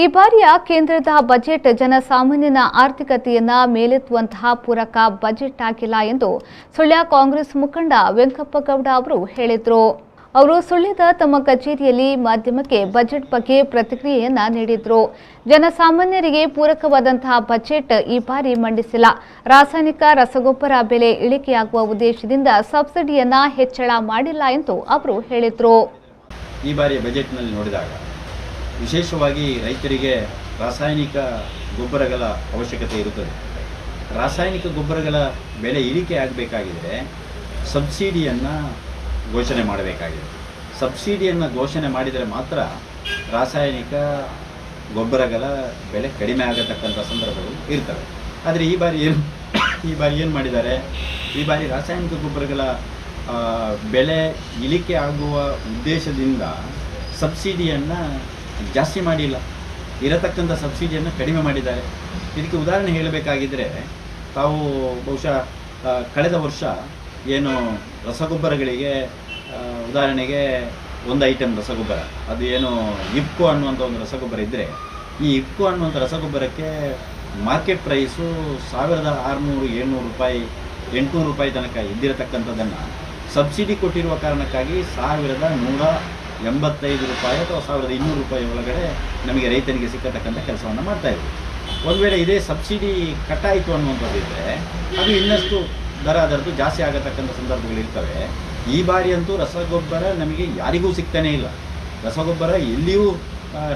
ಈ ಬಾರಿಯ ಕೇಂದ್ರದ ಬಜೆಟ್ ಜನಸಾಮಾನ್ಯನ ಆರ್ಥಿಕತೆಯನ್ನ ಮೇಲೆತ್ತುವಂತಹ ಪೂರಕ ಬಜೆಟ್ ಆಗಿಲ್ಲ ಎಂದು ಸುಳ್ಯ ಕಾಂಗ್ರೆಸ್ ಮುಖಂಡ ವೆಂಕಪ್ಪಗೌಡ ಅವರು ಹೇಳಿದರು. ಅವರು ಸುಳ್ಯದ ತಮ್ಮ ಕಚೇರಿಯಲ್ಲಿ ಮಾಧ್ಯಮಕ್ಕೆ ಬಜೆಟ್ ಬಗ್ಗೆ ಪ್ರತಿಕ್ರಿಯೆಯನ್ನ ನೀಡಿದರು. ಜನಸಾಮಾನ್ಯರಿಗೆ ಪೂರಕವಾದಂತಹ ಬಜೆಟ್ ಈ ಬಾರಿ ಮಂಡಿಸಿಲ್ಲ. ರಾಸಾಯನಿಕ ರಸಗೊಬ್ಬರ ಬೆಲೆ ಇಳಿಕೆಯಾಗುವ ಉದ್ದೇಶದಿಂದ ಸಬ್ಸಿಡಿಯನ್ನ ಹೆಚ್ಚಳ ಮಾಡಿಲ್ಲ ಎಂದು ಅವರು ಹೇಳಿದರು. ಈ ಬಾರಿಯ ಬಜೆಟ್ನಲ್ಲಿ ನೋಡಿದಾಗ ವಿಶೇಷವಾಗಿ ರೈತರಿಗೆ ರಾಸಾಯನಿಕ ಗೊಬ್ಬರಗಳ ಅವಶ್ಯಕತೆ ಇರುತ್ತದೆ. ರಾಸಾಯನಿಕ ಗೊಬ್ಬರಗಳ ಬೆಲೆ ಇಳಿಕೆ ಆಗಬೇಕಾಗಿದ್ದರೆ ಸಬ್ಸಿಡಿಯನ್ನು ಘೋಷಣೆ ಮಾಡಬೇಕಾಗಿದೆ. ಸಬ್ಸಿಡಿಯನ್ನು ಘೋಷಣೆ ಮಾಡಿದರೆ ಮಾತ್ರ ರಾಸಾಯನಿಕ ಗೊಬ್ಬರಗಳ ಬೆಲೆ ಕಡಿಮೆ ಆಗತಕ್ಕಂಥ ಸಂದರ್ಭಗಳು ಇರ್ತವೆ. ಆದರೆ ಈ ಬಾರಿ ಏನು ಮಾಡಿದ್ದಾರೆ, ಈ ಬಾರಿ ರಾಸಾಯನಿಕ ಗೊಬ್ಬರಗಳ ಬೆಲೆ ಇಳಿಕೆ ಆಗುವ ಉದ್ದೇಶದಿಂದ ಸಬ್ಸಿಡಿಯನ್ನು ಜಾಸ್ತಿ ಮಾಡಿಲ್ಲ, ಇರತಕ್ಕಂಥ ಸಬ್ಸಿಡಿಯನ್ನು ಕಡಿಮೆ ಮಾಡಿದ್ದಾರೆ. ಇದಕ್ಕೆ ಉದಾಹರಣೆ ಹೇಳಬೇಕಾಗಿದ್ದರೆ, ತಾವು ಬಹುಶಃ ಕಳೆದ ವರ್ಷ ಏನು ರಸಗೊಬ್ಬರಗಳಿಗೆ ಉದಾಹರಣೆಗೆ ಒಂದು ಐಟಮ್ ರಸಗೊಬ್ಬರ, ಅದು ಏನು ಇಫ್ಕೋ ಅನ್ನುವಂಥ ಒಂದು ರಸಗೊಬ್ಬರ ಇದ್ದರೆ, ಈ ಇಫ್ಕೋ ಅನ್ನುವಂಥ ರಸಗೊಬ್ಬರಕ್ಕೆ ಮಾರ್ಕೆಟ್ ಪ್ರೈಸು 1600, 700 ರೂಪಾಯಿ, 800 ರೂಪಾಯಿ ತನಕ ಇದ್ದಿರತಕ್ಕಂಥದ್ದನ್ನು ಸಬ್ಸಿಡಿ ಕೊಟ್ಟಿರುವ ಕಾರಣಕ್ಕಾಗಿ 1185 ರೂಪಾಯಿ ಅಥವಾ 1200 ರೂಪಾಯಿ ಒಳಗಡೆ ನಮಗೆ ರೈತನಿಗೆ ಸಿಕ್ಕತಕ್ಕಂಥ ಕೆಲಸವನ್ನು ಮಾಡ್ತಾಯಿದ್ವಿ. ಒಂದು ವೇಳೆ ಇದೇ ಸಬ್ಸಿಡಿ ಕಟ್ಟಾಯಿತು ಅನ್ನುವಂಥದ್ದಿದ್ದರೆ ಅದು ಇನ್ನಷ್ಟು ಅದರದ್ದು ಜಾಸ್ತಿ ಆಗತಕ್ಕಂಥ ಸಂದರ್ಭಗಳಿರ್ತವೆ. ಈ ಬಾರಿ ಅಂತೂ ರಸಗೊಬ್ಬರ ನಮಗೆ ಯಾರಿಗೂ ಸಿಗ್ತಾನೇ ಇಲ್ಲ. ರಸಗೊಬ್ಬರ ಎಲ್ಲಿಯೂ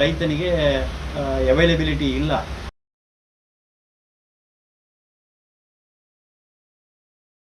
ರೈತನಿಗೆ ಅವೈಲಬಿಲಿಟಿ ಇಲ್ಲ.